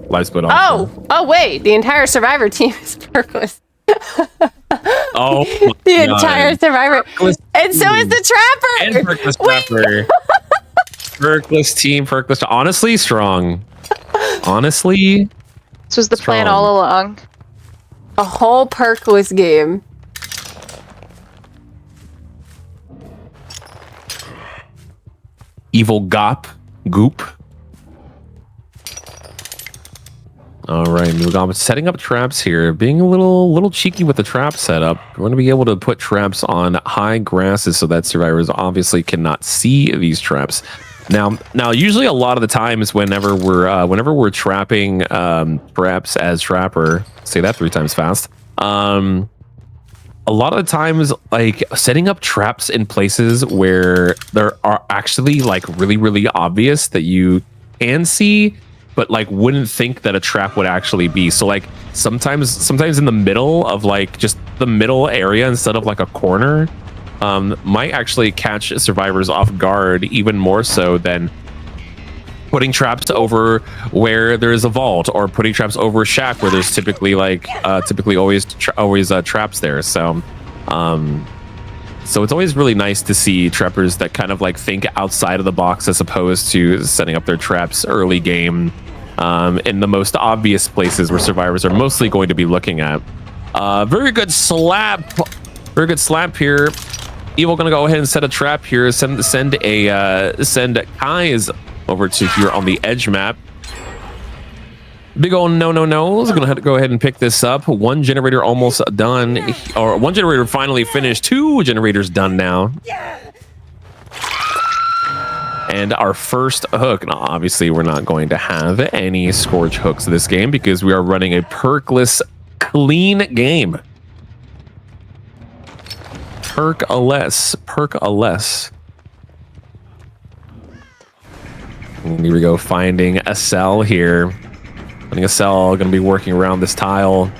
life split off. Oh wait, the entire survivor team is perkless. Oh, the entire survivor, and so is the trapper. And perkless trapper. Perkless team, perkless. Honestly, strong. Honestly, this was the plan all along. A whole perkless game. Evil goop. All right, Nugam setting up traps here, being a little cheeky with the trap setup. We're going to be able to put traps on high grasses so that survivors obviously cannot see these traps. Now, usually a lot of the times whenever we're trapping traps as trapper, say that 3 times fast. A lot of the times, like setting up traps in places where there are actually like really obvious that you can see, but like wouldn't think that a trap would actually be. So like sometimes in the middle of like just the middle area instead of like a corner, might actually catch survivors off guard even more so than putting traps over where there's a vault or putting traps over a shack where there's typically like always traps there. So it's always really nice to see trappers that kind of like think outside of the box as opposed to setting up their traps early game in the most obvious places where survivors are mostly going to be looking at. Very good slap here. Evil gonna go ahead and set a trap here. Send Kys over to here on the edge map. Big old no. Gonna have to go ahead and pick this up. 1 generator almost done, or 1 generator finally finished. 2 generators done now. And our first hook. Now, obviously, we're not going to have any Scorch hooks this game because we are running a perkless clean game. Perkless. And here we go, finding a cell here. Finding a cell, gonna be working around this tile.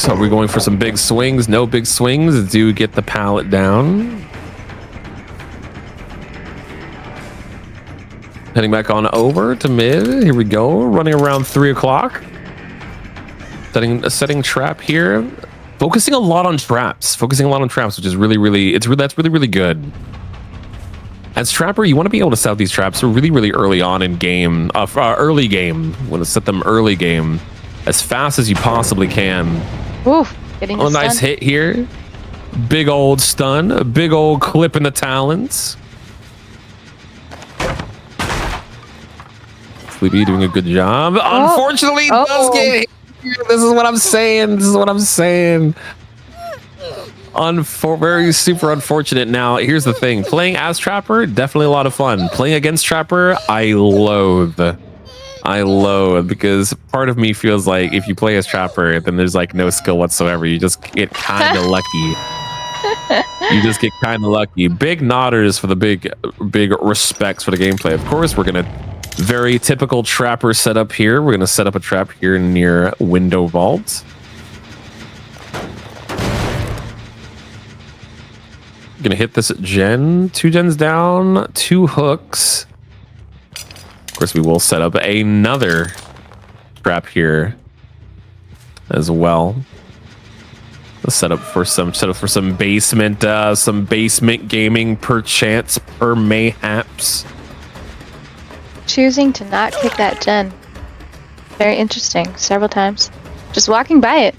Are we going for some big swings? No big swings. Do get the pallet down. Heading back on over to mid. Here we go. Running around 3 o'clock. Setting trap here. Focusing a lot on traps, which is that's really good. As trapper, you want to be able to set these traps really early on in game, early game. You want to set them early game as fast as you possibly can. Oof, getting a nice hit here. Big old stun, a big old clip in the talons. Sleepy doing a good job. Unfortunately, does get hit. This is what I'm saying. Very super unfortunate. Now, here's the thing. Playing as Trapper, definitely a lot of fun. Playing against Trapper, I loathe, because part of me feels like if you play as Trapper, then there's like no skill whatsoever. You just get kind of lucky. Big nodders for the big respects for the gameplay. Of course, we're going to very typical Trapper setup here. We're going to set up a trap here near Window Vault. Gonna hit this gen. 2 gens down, 2 hooks. Of course, we will set up another trap here as well. Let's set up for some basement, gaming perchance, mayhaps. Choosing to not pick that gen. Very interesting. Several times. Just walking by it.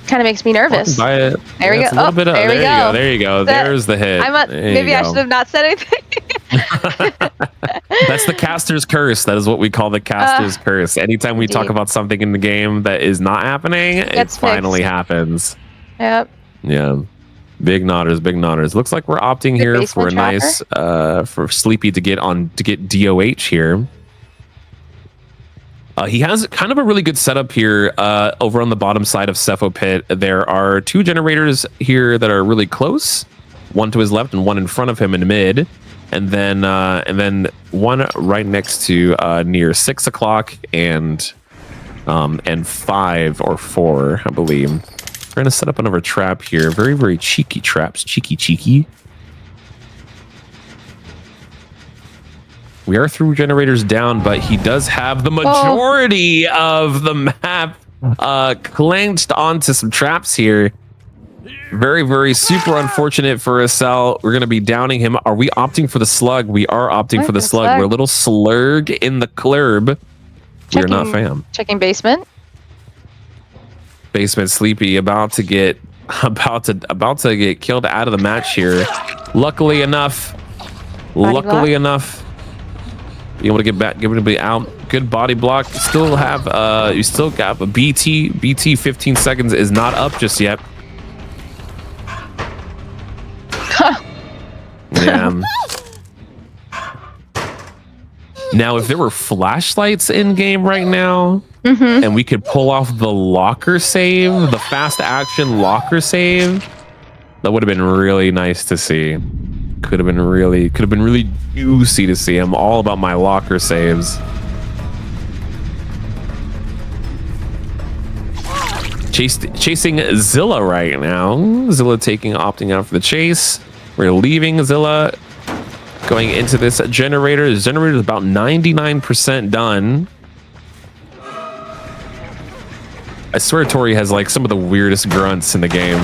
Kind of makes me nervous. By it. There we go. There you go. There's the hit. Maybe I should have not said anything. That's the caster's curse. That is what we call the caster's curse. Anytime we talk about something in the game that is not happening, it finally happens. Yep. Yeah. Big nodders. Looks like we're opting here for a nice for Sleepy to get DOH here. He has kind of a really good setup here over on the bottom side of Cepho Pit. There are 2 generators here that are really close, 1 to his left and 1 in front of him in mid, and then 1 right next to near 6 o'clock and 5 or 4, I believe. Trying to set up another trap here. Very cheeky traps. Cheeky. We are 3 generators down, but he does have the majority of the map clenched onto some traps here. Very, very super unfortunate for Acel. We're going to be downing him. Are we opting for the slug? We are opting for the slug. We're a little slurg in the club. We're not fam. Checking basement. Basement sleepy, about to get killed out of the match here. Luckily enough, be able to get back, give it out. Good body block. Still have you still got a BT 15 seconds is not up just yet. Yeah. Now, if there were flashlights in game right now, and we could pull off the locker save, the fast action locker save, that would have been really nice to see. Could have been really juicy to see. I'm all about my locker saves. Chasing Zilla right now. Zilla opting out for the chase. We're leaving Zilla, going into this generator. The generator is about 99% done. I swear Tori has like some of the weirdest grunts in the game.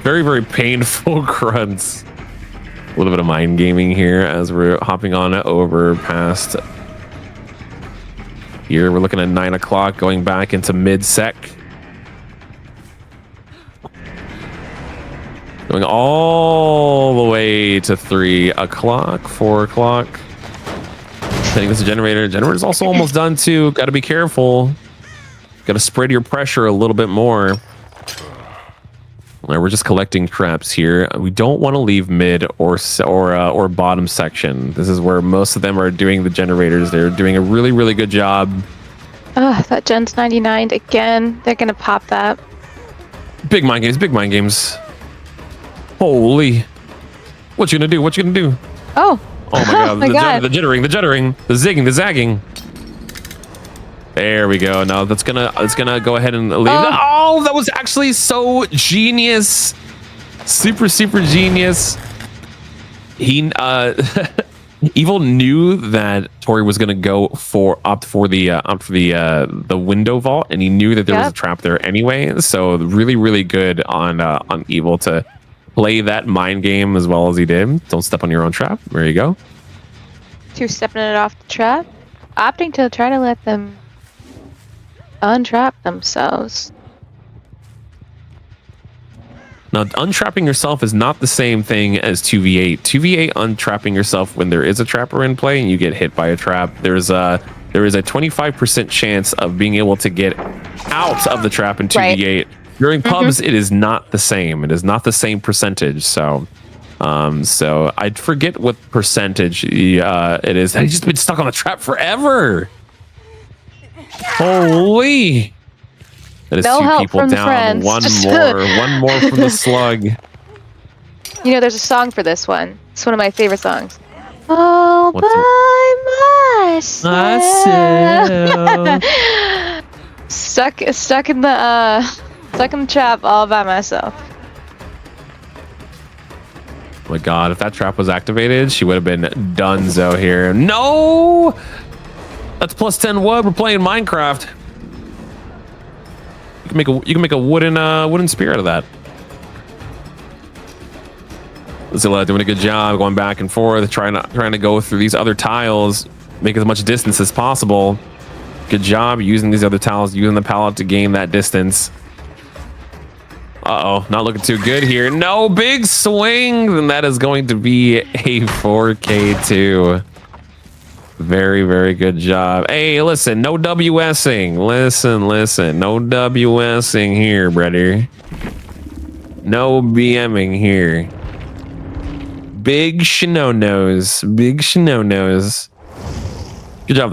Very, very painful grunts. A little bit of mind gaming here as we're hopping on over past here. We're looking at 9 o'clock, going back into mid-sec. Going all the way to 3 o'clock, 4 o'clock. Setting this generator. Generator's also almost done too. Got to be careful. Got to spread your pressure a little bit more. All right, we're just collecting traps here. We don't want to leave mid or bottom section. This is where most of them are doing the generators. They're doing a really, really good job. That gen's 99 again. They're gonna pop that. Big mind games. Big mind games. Holy! What you gonna do? What you gonna do? Oh! Oh my god! The jittering, the zigging, the zagging. There we go. Now that's gonna go ahead and leave. Oh, that was actually so genius. Super genius. He Evil knew that Tori was gonna go opt for the window vault, and he knew that there was a trap there anyway. So really good on Evil to play that mind game as well as he did. Don't step on your own trap. There you go. Two-stepping it off the trap, opting to try to let them untrap themselves. Now, untrapping yourself is not the same thing as 2v8. 2v8 untrapping yourself when there is a trapper in play and you get hit by a trap. There is a 25% chance of being able to get out of the trap in 2v8. Right. During pubs, it is not the same. It is not the same percentage. So I forget what percentage it is. I've just been stuck on the trap forever. Holy! That is no 2 help people from down. Friends. One more from the slug. You know, there's a song for this one. It's one of my favorite songs. All by myself. Stuck in the trap all by myself. Oh my god, if that trap was activated, she would have been donezo here. No! That's plus 10 wood. We're playing Minecraft. You can make a wooden spear out of that. Zilla doing a good job going back and forth, trying to go through these other tiles, make as much distance as possible. Good job using these other tiles, using the pallet to gain that distance. Uh-oh, not looking too good here. No, big swing, and that is going to be a 4K2. Very good job. Hey, listen, no WSing. Listen, no WSing here, brother. No BMing here. Big shino nose. Good job, though.